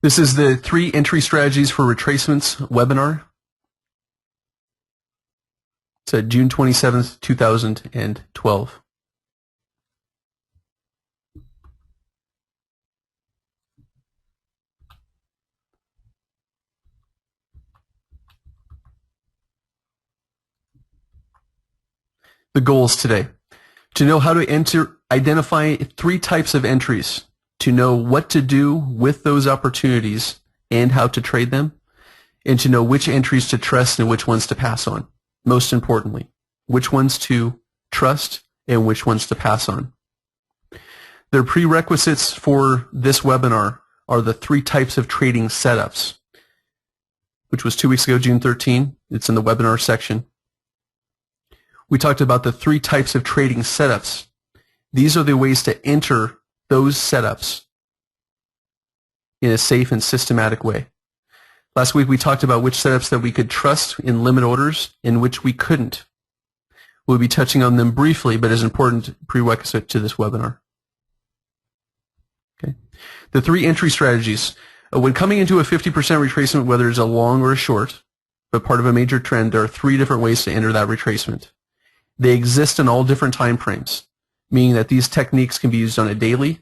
This is the 3 entry strategies for retracements webinar. It's June 27th, 2012. The goals today: to know how to identify 3 types of entries, to know what to do with those opportunities and how to trade them, and to know which entries to trust and which ones to pass on. Most importantly, which ones to trust and which ones to pass on. The prerequisites for this webinar are the 3 types of trading setups, which was 2 weeks ago, June 13. It's in the webinar section. We talked about the 3 types of trading setups. These are the ways to enter those setups in a safe and systematic way. Last week we talked about which setups that we could trust in limit orders and which we couldn't. We'll be touching on them briefly, but as an important prerequisite to this webinar. Okay. The 3 entry strategies. When coming into a 50% retracement, whether it's a long or a short, but part of a major trend, there are 3 different ways to enter that retracement. They exist in all different time frames, meaning that these techniques can be used on a daily,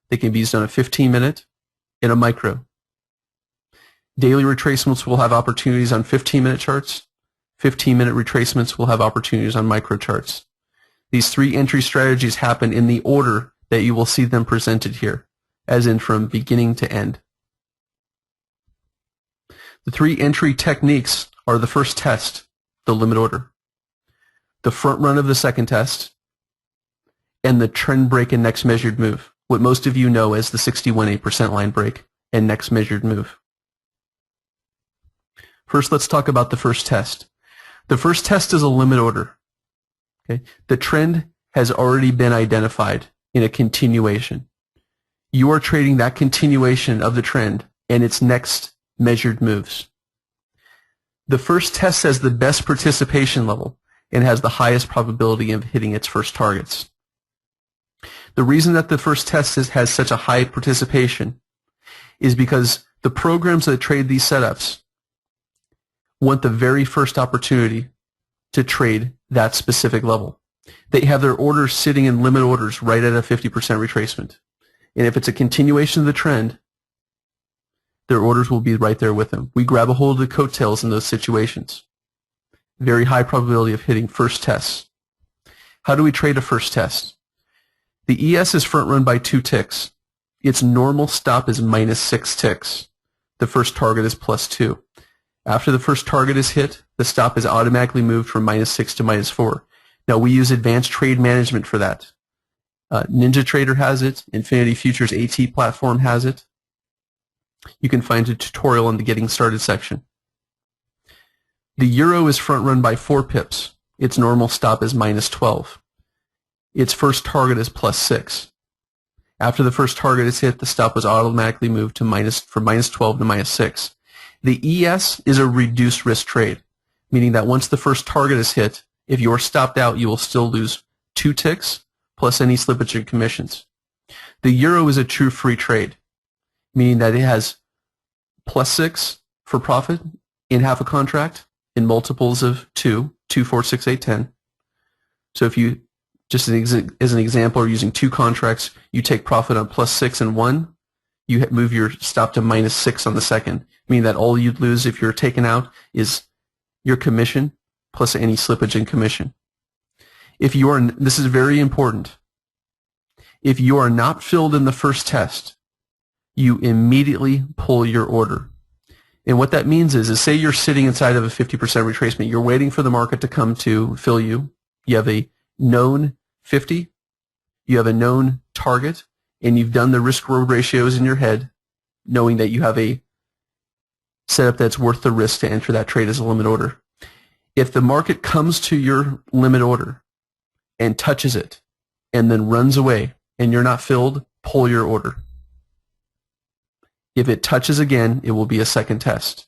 they can be used on a 15-minute, and a micro. Daily retracements will have opportunities on 15-minute charts. 15-minute retracements will have opportunities on micro charts. These 3 entry strategies happen in the order that you will see them presented here, as in from beginning to end. The 3 entry techniques are the first test, the limit order, the front run of the second test, and the trend break and next measured move, what most of you know as the 61.8% line break and next measured move. First, let's talk about the first test. The first test is a limit order. Okay? The trend has already been identified in a continuation. You are trading that continuation of the trend and its next measured moves. The first test has the best participation level and has the highest probability of hitting its first targets. The reason that the first test has such a high participation is because the programs that trade these setups want the very first opportunity to trade that specific level. They have their orders sitting in limit orders right at a 50% retracement. And if it's a continuation of the trend, their orders will be right there with them. We grab a hold of the coattails in those situations. Very high probability of hitting first tests. How do we trade a first test? The ES is front run by 2 ticks. Its normal stop is -6 ticks. The first target is +2. After the first target is hit, the stop is automatically moved from -6 to -4. Now we use advanced trade management for that. NinjaTrader has it. Infinity Futures AT platform has it. You can find a tutorial in the Getting Started section. The Euro is front run by 4 pips. Its normal stop is -12. Its first target is +6. After the first target is hit, the stop was automatically moved to from -12 to -6. The ES is a reduced risk trade, meaning that once the first target is hit, if you're stopped out, you will still lose 2 ticks plus any slippage and commissions. The Euro is a true free trade, meaning that it has +6 for profit in half a contract in multiples of 2, 2, 4, 6, 8, 10. So if you, just as an example, are using 2 contracts, you take profit on +6 and 1, you move your stop to -6 on the second, meaning that all you'd lose if you're taken out is your commission plus any slippage and commission. If you are, this is very important, if you are not filled in the first test, you immediately pull your order. And what that means is say you're sitting inside of a 50% retracement, you're waiting for the market to come to fill you, you have a known 50, you have a known target, and you've done the risk-reward ratios in your head, knowing that you have a setup that's worth the risk to enter that trade as a limit order. If the market comes to your limit order and touches it and then runs away and you're not filled, pull your order. If it touches again, it will be a second test.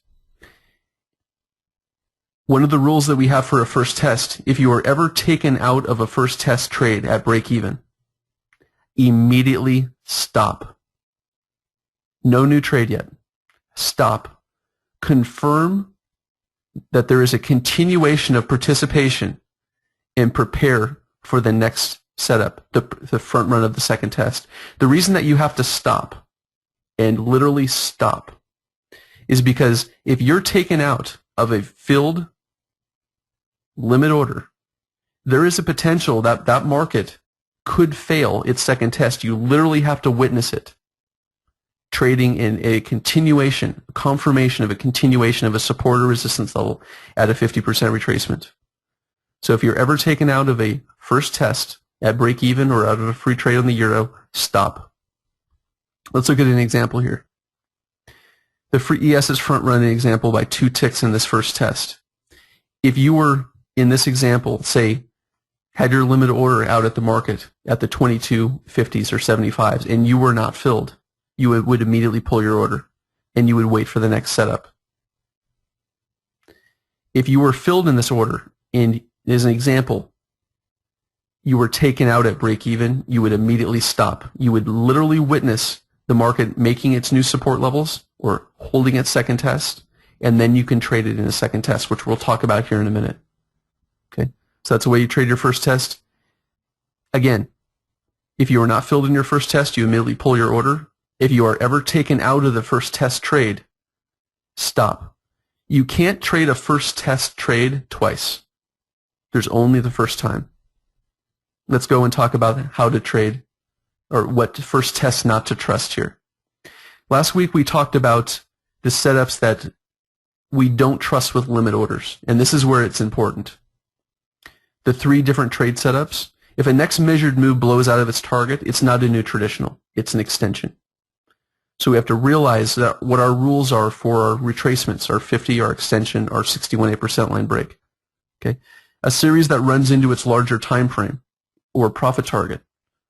One of the rules that we have for a first test, if you are ever taken out of a first test trade at break even, immediately stop. No new trade yet. stop, confirm that there is a continuation of participation, and prepare for the next setup, the front run of the second test. The reason that you have to stop, and literally stop, is because if you're taken out of a filled limit order, there is a potential that that market could fail its second test. You literally have to witness it. Trading in a continuation, confirmation of a continuation of a support or resistance level at a 50% retracement. So if you're ever taken out of a first test at break even or out of a free trade on the euro, stop. Let's look at an example here. The free ES is front running example by 2 ticks in this first test. If you were in this example, say, had your limit order out at the market at the 2250s or 75s and you were not filled, you would immediately pull your order and you would wait for the next setup. If you were filled in this order, and as an example, you were taken out at break even, you would immediately stop. You would literally witness the market making its new support levels or holding its second test, and then you can trade it in a second test, which we'll talk about here in a minute. Okay, so that's the way you trade your first test. Again, if you are not filled in your first test, you immediately pull your order. If you are ever taken out of the first test trade, stop. You can't trade a first test trade twice. There's only the first time. Let's go and talk about how to trade, or what first test not to trust here. Last week we talked about the setups that we don't trust with limit orders, and this is where it's important. The 3 different trade setups. If a next measured move blows out of its target, it's not a new traditional, it's an extension. So we have to realize that what our rules are for our retracements, our 50, our extension, our 61.8% line break. Okay, a series that runs into its larger time frame or profit target,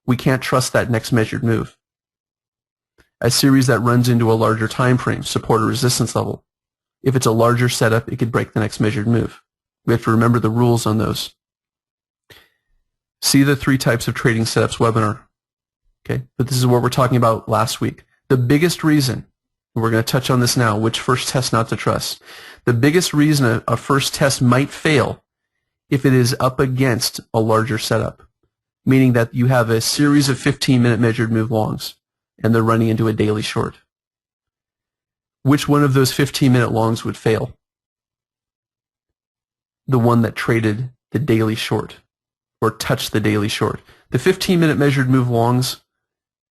we can't trust that next measured move. A series that runs into a larger time frame, support or resistance level, if it's a larger setup, it could break the next measured move. We have to remember the rules on those. See the 3 types of trading setups webinar. Okay, but this is what we're talking about last week. The biggest reason, and we're going to touch on this now, which first test not to trust. The biggest reason a first test might fail if it is up against a larger setup, meaning that you have a series of 15-minute measured move longs and they're running into a daily short. Which one of those 15-minute longs would fail? The one that traded the daily short or touched the daily short. The 15-minute measured move longs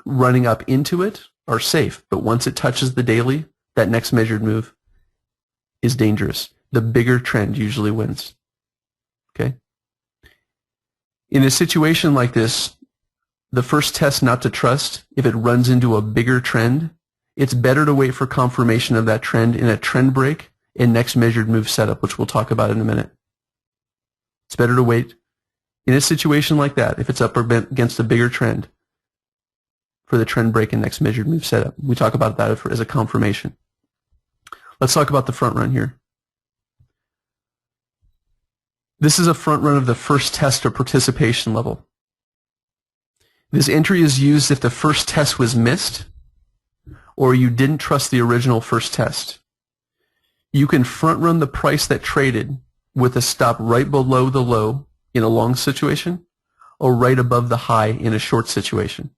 running up into it are safe, but once it touches the daily, that next measured move is dangerous. The bigger trend usually wins. Okay? In a situation like this, the first test not to trust, if it runs into a bigger trend, it's better to wait for confirmation of that trend in a trend break and next measured move setup, which we'll talk about in a minute. It's better to wait in a situation like that, if it's up against a bigger trend, for the trend break and next measured move setup. We talk about that as a confirmation. Let's talk about the front run here. This is a front run of the first test or participation level. This entry is used if the first test was missed or you didn't trust the original first test. You can front run the price that traded with a stop right below the low in a long situation or right above the high in a short situation.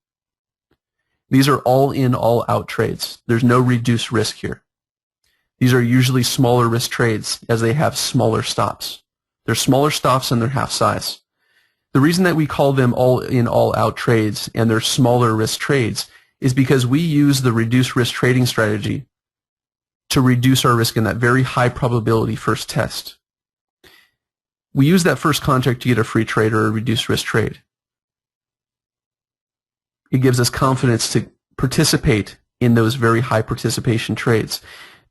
These are all in, all out trades. There's no reduced risk here. These are usually smaller risk trades as they have smaller stops. They're smaller stops and they're half size. The reason that we call them all in, all out trades and they're smaller risk trades is because we use the reduced risk trading strategy to reduce our risk in that very high probability first test. We use that first contract to get a free trade or a reduced risk trade. It gives us confidence to participate in those very high participation trades.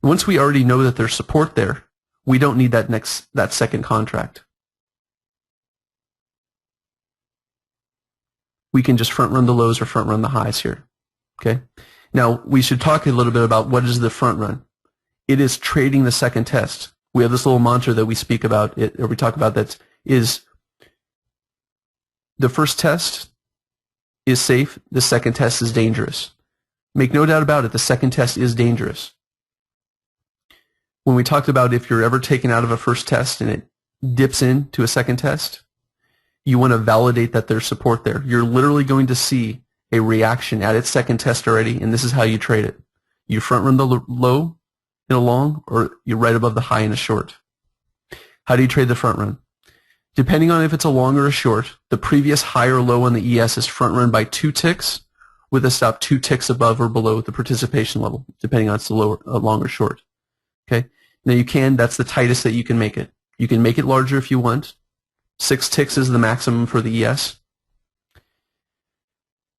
Once we already know that there's support there, we don't need that second contract. We can just front run the lows or front run the highs here. Okay. Now we should talk a little bit about what is the front run. It is trading the second test. We have this little mantra that we speak about, or we talk about, that is the first test is safe, the second test is dangerous. Make no doubt about it, the second test is dangerous. when we talked about if you're ever taken out of a first test and it dips into a second test, you want to validate that there's support there. You're literally going to see a reaction at its second test already, and this is how you trade it. You front run the low in a long, or you're right above the high in a short. How do you trade the front run? Depending on if it's a long or a short, the previous high or low on the ES is front run by 2 ticks with a stop 2 ticks above or below the participation level, depending on if it's a long or short. Okay. Now that's the tightest that you can make it. You can make it larger if you want. 6 ticks is the maximum for the ES.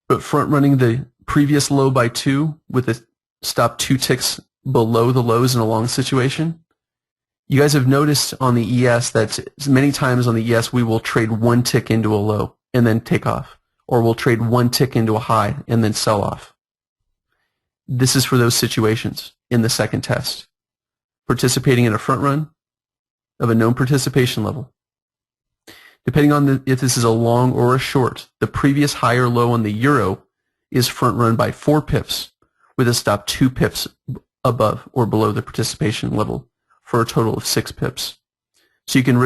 But front running the previous low by 2 with a stop 2 ticks below the lows in a long situation. You guys have noticed on the ES that many times on the ES we will trade 1 tick into a low and then take off, or we'll trade 1 tick into a high and then sell off. This is for those situations in the second test. Participating in a front run of a known participation level. Depending on if this is a long or a short, the previous high or low on the euro is front run by 4 pips with a stop 2 pips above or below the participation level for a total of 6 pips. So you can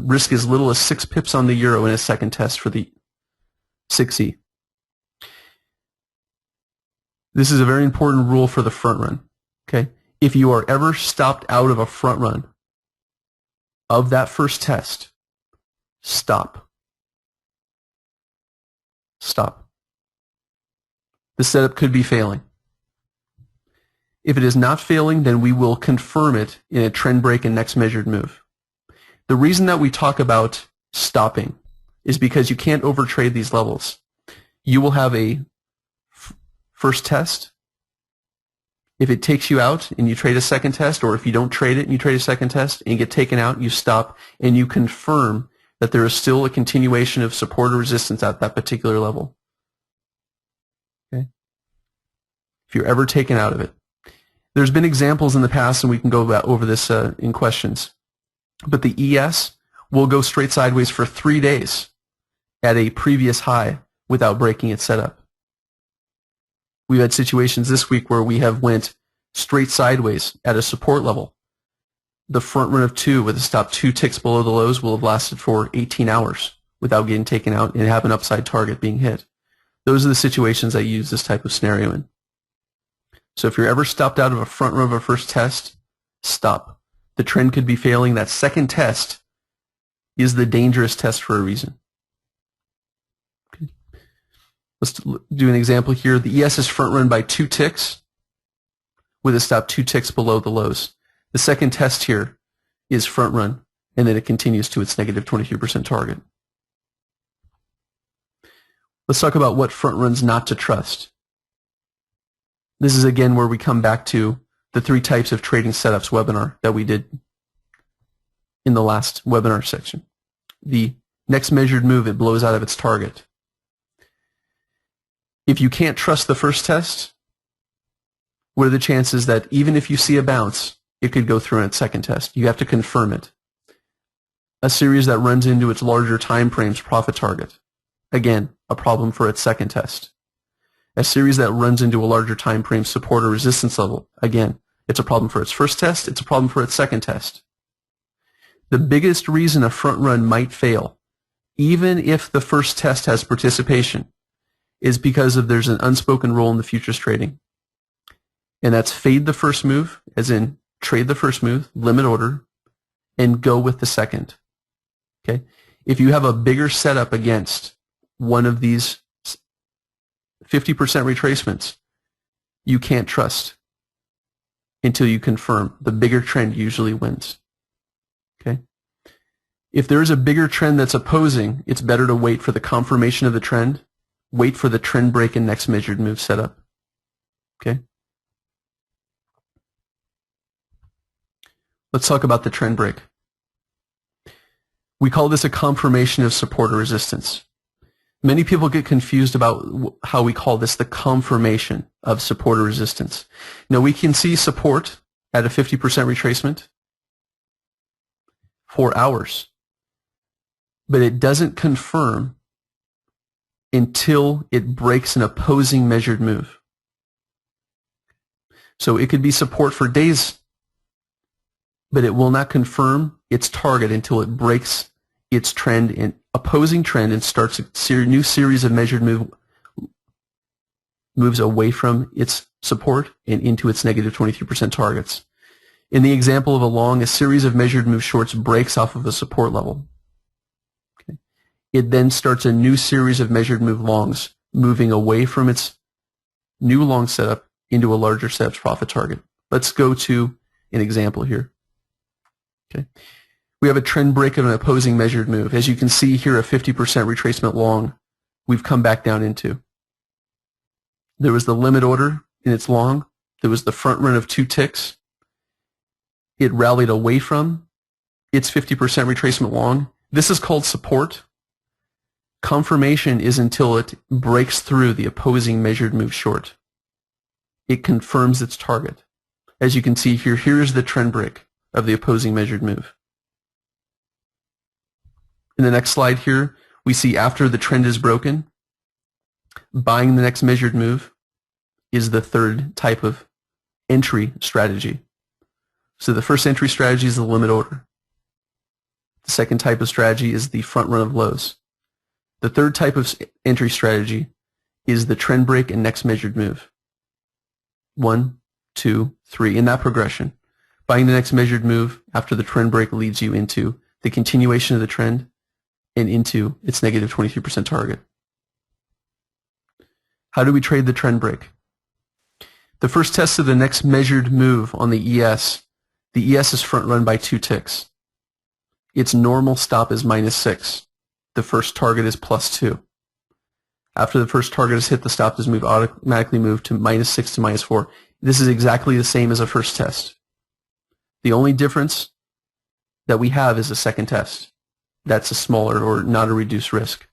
risk as little as 6 pips on the euro in a second test for the 6E. This is a very important rule for the front run. Okay? If you are ever stopped out of a front run of that first test, stop. Stop. The setup could be failing. If it is not failing, then we will confirm it in a trend break and next measured move. The reason that we talk about stopping is because you can't overtrade these levels. You will have a first test. If it takes you out and you trade a second test, or if you don't trade it and you trade a second test and you get taken out, you stop and you confirm that there is still a continuation of support or resistance at that particular level. Okay? If you're ever taken out of it. There's been examples in the past, and we can go over this in questions. But the ES will go straight sideways for 3 days at a previous high without breaking its setup. We've had situations this week where we have went straight sideways at a support level. The front run of 2 with a stop 2 ticks below the lows will have lasted for 18 hours without getting taken out and have an upside target being hit. Those are the situations I use this type of scenario in. So if you're ever stopped out of a front run of a first test, stop. The trend could be failing. That second test is the dangerous test for a reason. Okay. Let's do an example here. The ES is front run by 2 ticks with a stop 2 ticks below the lows. The second test here is front run, and then it continues to its negative 23% target. Let's talk about what front runs not to trust. This is again where we come back to the 3 types of trading setups webinar that we did in the last webinar section. The next measured move, it blows out of its target. If you can't trust the first test, what are the chances that even if you see a bounce, it could go through in its second test? You have to confirm it. A series that runs into its larger time frames profit target. Again, a problem for its second test. A series that runs into a larger time frame support or resistance level. Again, it's a problem for its first test. It's a problem for its second test. The biggest reason a front run might fail, even if the first test has participation, is because there's an unspoken rule in the futures trading. And that's fade the first move, as in trade the first move, limit order, and go with the second. Okay? If you have a bigger setup against one of these 50% retracements, you can't trust until you confirm. The bigger trend usually wins. Okay? If there is a bigger trend that's opposing, it's better to wait for the confirmation of the trend, wait for the trend break and next measured move setup. Okay? Let's talk about the trend break. We call this a confirmation of support or resistance. Many people get confused about how we call this the confirmation of support or resistance. Now, we can see support at a 50% retracement for hours, but it doesn't confirm until it breaks an opposing measured move. So it could be support for days, but it will not confirm its target until it breaks its trend in opposing trend and starts a new series of measured moves away from its support and into its negative 23% targets. In the example of a long, a series of measured move shorts breaks off of a support level. Okay. It then starts a new series of measured move longs, moving away from its new long setup into a larger setup's profit target. Let's go to an example here. Okay. We have a trend break of an opposing measured move. As you can see here, a 50% retracement long we've come back down into. There was the limit order in its long. There was the front run of 2 ticks. It rallied away from its 50% retracement long. This is called support. Confirmation is until it breaks through the opposing measured move short. It confirms its target. As you can see here, here's the trend break of the opposing measured move. In the next slide here, we see after the trend is broken, buying the next measured move is the third type of entry strategy. So the first entry strategy is the limit order. The second type of strategy is the front run of lows. The third type of entry strategy is the trend break and next measured move. 1, 2, 3, in that progression. Buying the next measured move after the trend break leads you into the continuation of the trend and into its negative 23% target. How do we trade the trend break? The first test of the next measured move on the ES is front run by 2 ticks. Its normal stop is -6. The first target is +2. After the first target is hit, the stop is automatically moved to -6 to -4. This is exactly the same as a first test. The only difference that we have is a second test. That's a smaller or not a reduced risk.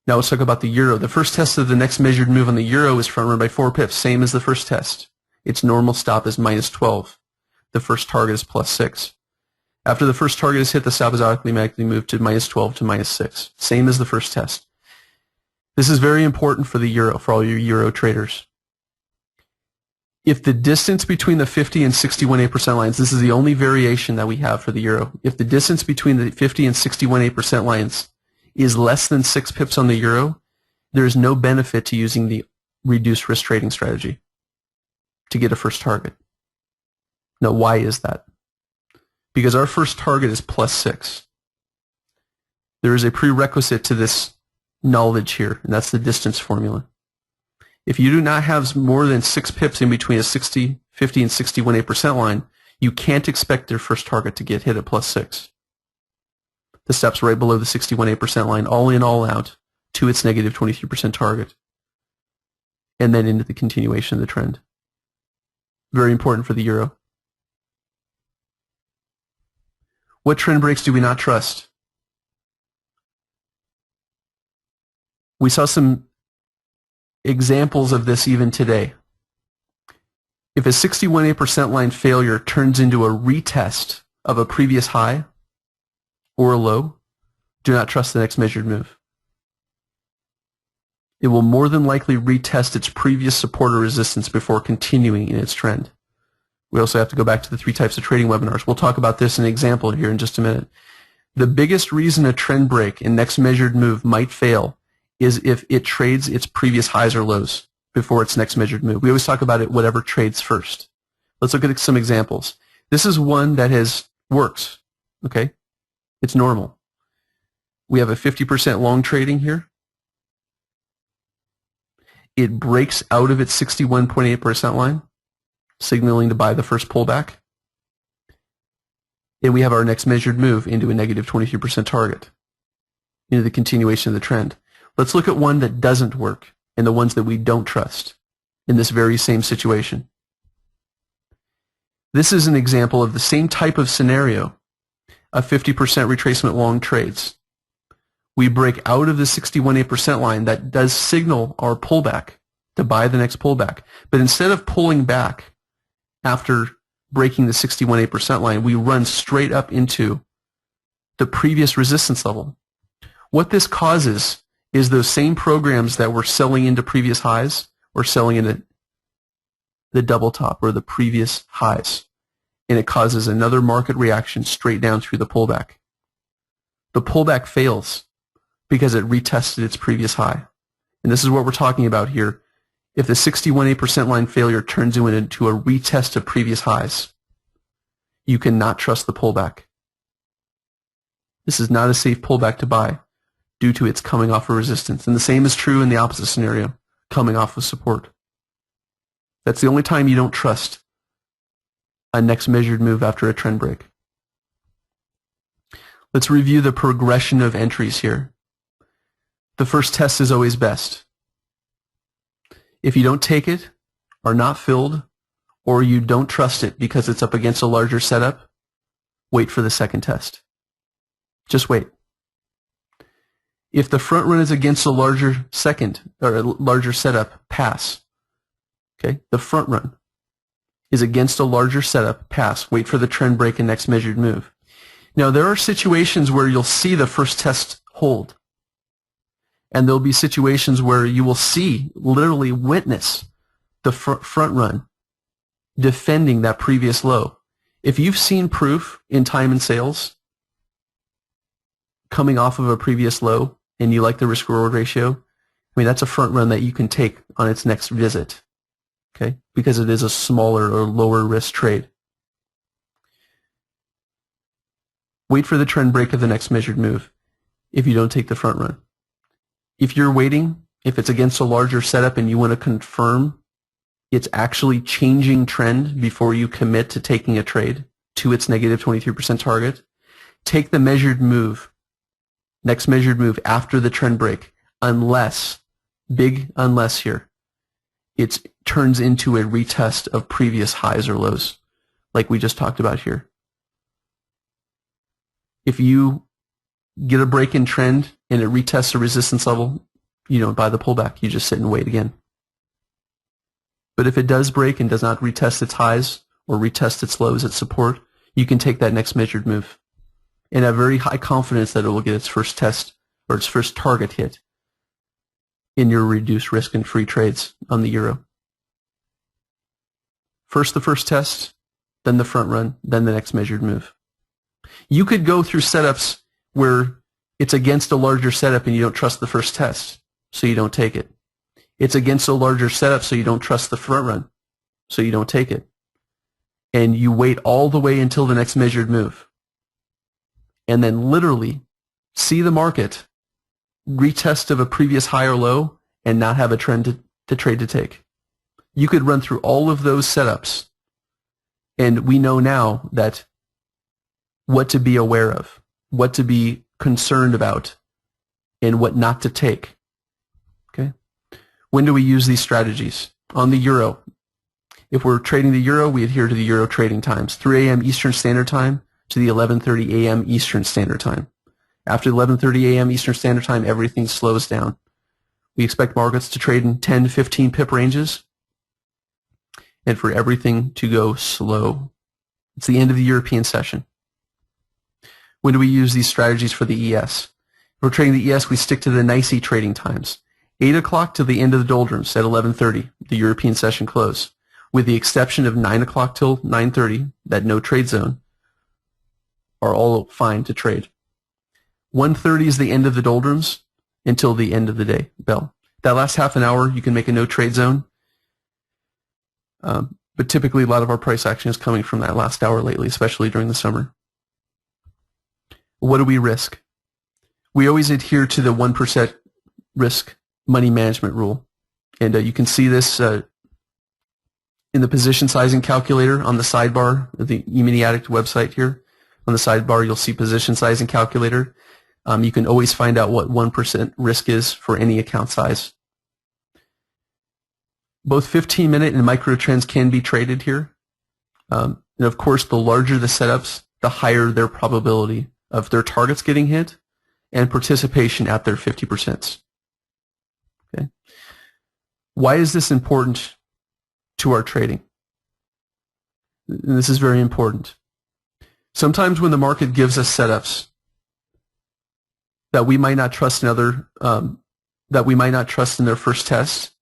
Now let's talk about the euro. The first test of the next measured move on the euro is front run by 4 pips, same as the first test. Its normal stop is -12. The first target is +6. After the first target is hit, the stop is automatically moved to -12 to -6, same as the first test. This is very important for the euro, for all your euro traders. If the distance between the 50 and 61.8% lines, this is the only variation that we have for the euro. If the distance between the 50 and 61.8% lines is less than 6 pips on the euro, there is no benefit to using the reduced risk trading strategy to get a first target. Now, why is that? Because our first target is +6. There is a prerequisite to this knowledge here, and that's the distance formula. If you do not have more than 6 pips in between a 60, 50, and 61.8% line, you can't expect your first target to get hit at +6. The stop's right below the 61.8% line, all in, all out, to its negative 23% target, and then into the continuation of the trend. Very important for the euro. What trend breaks do we not trust? We saw some examples of this even today. If a 61.8% line failure turns into a retest of a previous high or a low, do not trust the next measured move. It will more than likely retest its previous support or resistance before continuing in its trend. We also have to go back to the 3 types of trading webinars. We'll talk about this in an example here in just a minute. The biggest reason a trend break and next measured move might fail is if it trades its previous highs or lows before its next measured move. We always talk about it, whatever trades first. Let's look at some examples. This is one that works, okay? It's normal. We have a 50% long trading here. It breaks out of its 61.8% line, signaling to buy the first pullback. And we have our next measured move into a negative 23% target, into the continuation of the trend. Let's look at one that doesn't work and the ones that we don't trust in this very same situation. This is an example of the same type of scenario, a 50% retracement long trades. We break out of the 61.8% line that does signal our pullback to buy the next pullback. But instead of pulling back after breaking the 61.8% line, we run straight up into the previous resistance level. What this causes is those same programs that were selling into previous highs or selling into the double top or the previous highs. and it causes another market reaction straight down through the pullback. The pullback fails because it retested its previous high. And this is what we're talking about here. If the 61.8% line failure turns into a retest of previous highs, you cannot trust the pullback. This is not a safe pullback to buy due to its coming off of resistance. And the same is true in the opposite scenario, coming off of support. That's the only time you don't trust a next measured move after a trend break. Let's review the progression of entries here. The first test is always best. If you don't take it, are not filled, or you don't trust it because it's up against a larger setup, wait for the second test. Just wait. If the front run is against a larger second or a larger setup, pass. Okay, the front run is against a larger setup, pass. Wait for the trend break and next measured move. Now, there are situations where you'll see the first test hold. And there'll be situations where you will see, literally witness, the front run defending that previous low. If you've seen proof in time and sales coming off of a previous low and you like the risk-reward ratio, I mean, that's a front run that you can take on its next visit, okay? Because it is a smaller or lower risk trade. Wait for the trend break of the next measured move if you don't take the front run. If you're waiting, if it's against a larger setup and you want to confirm it's actually changing trend before you commit to taking a trade to its negative 23% target, take the measured move, next measured move after the trend break, unless, big unless here, it turns into a retest of previous highs or lows, like we just talked about here. If you get a break in trend and it retests a resistance level, you don't buy the pullback. You just sit and wait again. But if it does break and does not retest its highs or retest its lows at support, you can take that next measured move and have very high confidence that it will get its first test or its first target hit in your reduced risk and free trades on the euro. First the first test, then the front run, then the next measured move. You could go through setups where it's against a larger setup and you don't trust the first test, so you don't take it. It's against a larger setup, so you don't trust the front run, so you don't take it. And you wait all the way until the next measured move. And then literally see the market retest of a previous high or low and not have a trend to trade to take. You could run through all of those setups, and we know now that what to be aware of, what to be concerned about, and what not to take. Okay? When do we use these strategies? On the euro. If we're trading the euro, we adhere to the euro trading times, 3 a.m. Eastern Standard Time to the 11:30 a.m. Eastern Standard Time. After 11:30 a.m. Eastern Standard Time, everything slows down. We expect markets to trade in 10 to 15 pip ranges and for everything to go slow. It's the end of the European session. When do we use these strategies for the ES? If we're trading the ES, we stick to the NYSE trading times. 8 o'clock to the end of the doldrums at 11:30, the European session close, with the exception of 9 o'clock till 9:30, that no trade zone, are all fine to trade. 1:30 is the end of the doldrums until the end of the day bell. That last half an hour, you can make a no trade zone, but typically a lot of our price action is coming from that last hour lately, especially during the summer. What do we risk? We always adhere to the 1% risk money management rule. And you can see this in the position sizing calculator on the sidebar of the E-mini Addict website here. On the sidebar, you'll see position sizing calculator. You can always find out what 1% risk is for any account size. Both 15-minute and micro trends can be traded here. And of course, the larger the setups, the higher their probability of their targets getting hit and participation at their 50%. Okay. Why is this important to our trading? And this is very important. Sometimes when the market gives us setups that we might not trust in that we might not trust in their first test,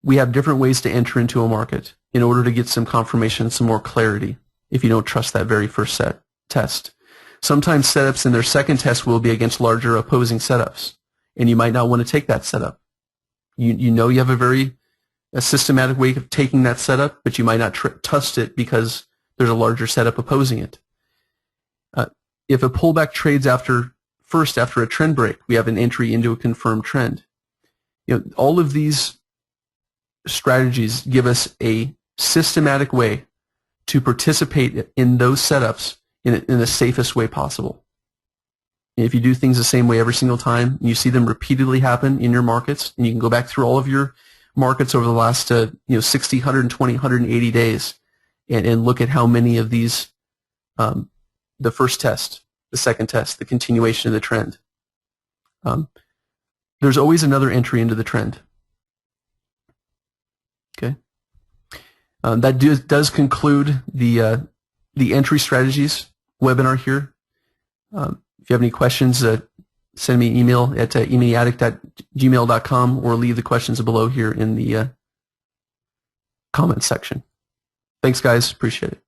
we have different ways to enter into a market. in order to get some confirmation, some more clarity, if you don't trust that very first test. Sometimes setups in their second test will be against larger opposing setups, and you might not want to take that setup. You know you have a systematic way of taking that setup, but you might not trust it because there's a larger setup opposing it. If a pullback trades after a trend break, we have an entry into a confirmed trend. All of these strategies give us a systematic way to participate in those setups in the safest way possible. And if you do things the same way every single time, and you see them repeatedly happen in your markets, and you can go back through all of your markets over the last 60, 120, 180 days and look at how many of these, the first test, the second test, the continuation of the trend. There's always another entry into the trend. Okay, that does conclude the entry strategies webinar here. If you have any questions, send me an email at eminiaddict@gmail.com or leave the questions below here in the comments section. Thanks, guys. Appreciate it.